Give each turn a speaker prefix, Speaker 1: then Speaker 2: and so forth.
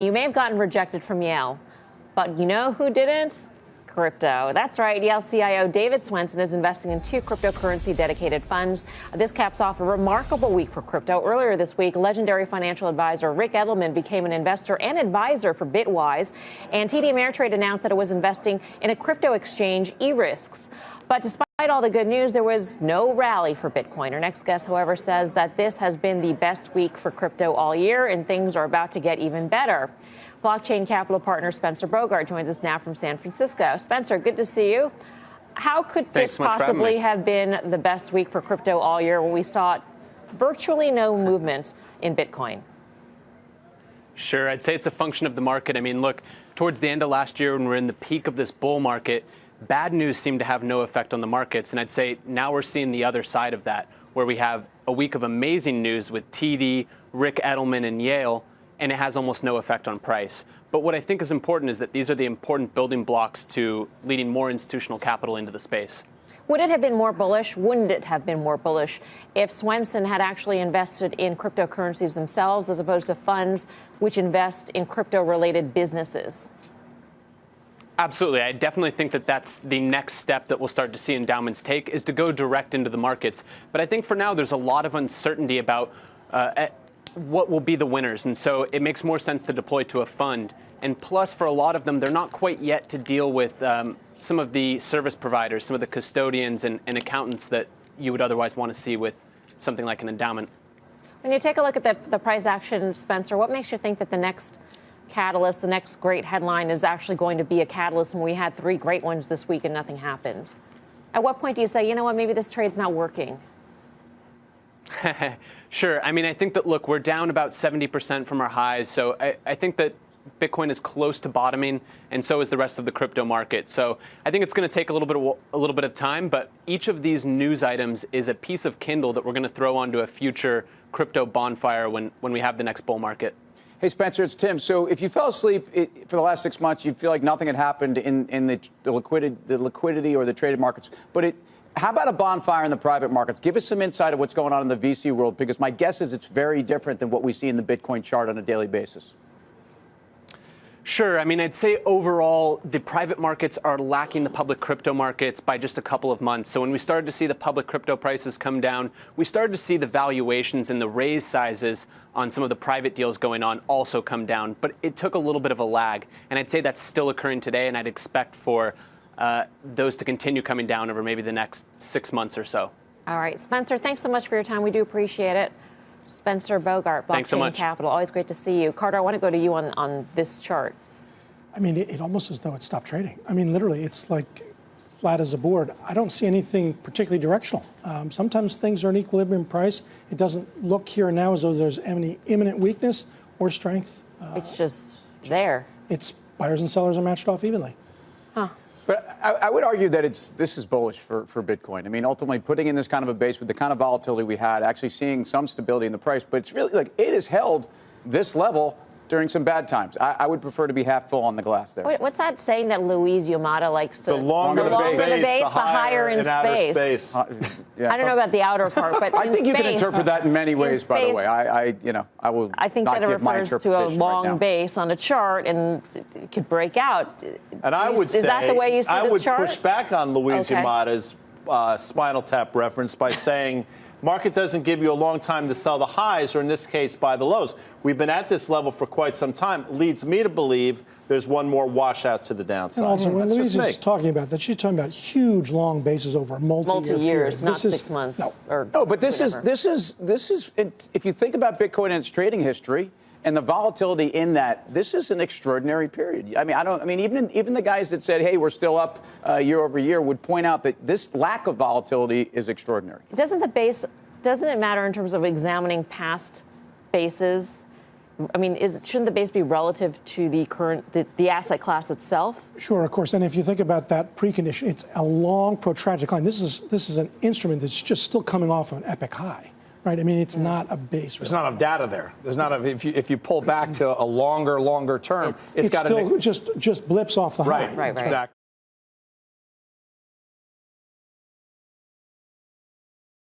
Speaker 1: You may have gotten rejected from Yale, but you know who didn't? Crypto. That's right. Yale CIO David Swensen is investing in 2 cryptocurrency dedicated funds. This caps off a remarkable week for crypto. Earlier this week, legendary financial advisor Ric Edelman became an investor and advisor for Bitwise, and TD Ameritrade announced that it was investing in a crypto exchange, ErisX. But despite all the good news, there was no rally for Bitcoin. Our next guest, however, says that this has been the best week for crypto all year, and things are about to get even better. Blockchain capital partner Spencer Bogart joins us now from San Francisco. Spencer, good to see you. How could this possibly have been the best week for crypto all year when we saw virtually no movement in Bitcoin?
Speaker 2: Sure, I'd say it's a function of the market. I mean, look, towards the end of last year when we're in the peak of this bull market, bad news seemed to have no effect on the markets. And I'd say now we're seeing the other side of that, where we have a week of amazing news with TD, Ric Edelman, and Yale, and it has almost no effect on price. But what I think is important is that these are the important building blocks to leading more institutional capital into the space.
Speaker 1: Would it have been more bullish? Wouldn't it have been more bullish if Swensen had actually invested in cryptocurrencies themselves as opposed to funds which invest in crypto-related businesses?
Speaker 2: Absolutely. I definitely think that that's the next step that we'll start to see endowments take, is to go direct into the markets. But I think for now there's a lot of uncertainty about what will be the winners. And so it makes more sense to deploy to a fund. And plus, for a lot of them, they're not quite yet to deal with some of the service providers, some of the custodians and accountants that you would otherwise want to see with something like an endowment.
Speaker 1: When you take a look at the price action, Spencer, what makes you think that the next catalyst, the next great headline is actually going to be a catalyst when we had 3 great ones this week and nothing happened? At what point do you say, you know what, maybe this trade's not working?
Speaker 2: Sure. I mean, I think that, look, we're down about 70% from our highs. So I think that Bitcoin is close to bottoming, and so is the rest of the crypto market. So I think it's going to take a little bit of time, but each of these news items is a piece of kindle that we're going to throw onto a future crypto bonfire when we have the next bull market.
Speaker 3: Hey, Spencer, it's Tim. So if you fell asleep for the last 6 months, you'd feel like nothing had happened in the liquidity or the traded markets. But how about a bonfire in the private markets? Give us some insight of what's going on in the VC world, because my guess is it's very different than what we see in the Bitcoin chart on a daily basis.
Speaker 2: Sure. I mean, I'd say overall, the private markets are lacking the public crypto markets by just a couple of months. So when we started to see the public crypto prices come down, we started to see the valuations and the raise sizes on some of the private deals going on also come down. But it took a little bit of a lag. And I'd say that's still occurring today. And I'd expect for those to continue coming down over maybe the next 6 months or so.
Speaker 1: All right. Spencer, thanks so much for your time. We do appreciate it. Spencer Bogart, Blockchain Capital. Always great to see you. Carter, I want to go to you on this chart.
Speaker 4: I mean, it almost as though it stopped trading. I mean, literally, it's like flat as a board. I don't see anything particularly directional. Sometimes things are in equilibrium price. It doesn't look here and now as though there's any imminent weakness or strength.
Speaker 1: It's just there.
Speaker 4: It's buyers and sellers are matched off evenly.
Speaker 1: Huh.
Speaker 3: But I would argue that this is bullish for Bitcoin. I mean, ultimately, putting in this kind of a base with the kind of volatility we had, actually seeing some stability in the price. But it's really like it has held this level during some bad times. I would prefer to be half full on the glass there.
Speaker 1: What's that saying that Luis Yamada likes to?
Speaker 5: The longer the base, the higher in space.
Speaker 1: Yeah. I don't know about the outer part, but
Speaker 3: I think you can interpret that in many ways. By the way, I will.
Speaker 1: I think that it refers to a long base on a chart, and it could break out.
Speaker 5: And I would say,
Speaker 1: is that the way you see this chart?
Speaker 5: I would push back on Luis Yamada's Spinal Tap reference by saying, market doesn't give you a long time to sell the highs, or in this case, buy the lows. We've been at this level for quite some time. Leads me to believe there's one more washout to the downside.
Speaker 4: And also, when Louise is talking about that, she's talking about huge long bases over a
Speaker 1: multi-years, not 6 months.
Speaker 3: No, but this is if you think about Bitcoin and its trading history and the volatility in that, this is an extraordinary period. I mean, even the guys that said, hey, we're still up year over year would point out that this lack of volatility is extraordinary.
Speaker 1: Doesn't it matter in terms of examining past bases? I mean, shouldn't the base be relative to the asset class itself?
Speaker 4: Sure, of course. And if you think about that precondition, it's a long, protracted decline. This is an instrument that's just still coming off of an epic high. Right? I mean, it's not a base.
Speaker 6: There's not enough data there. There's not if you pull back to a longer term,
Speaker 4: it's got still just blips off the high.
Speaker 6: Right. Exactly.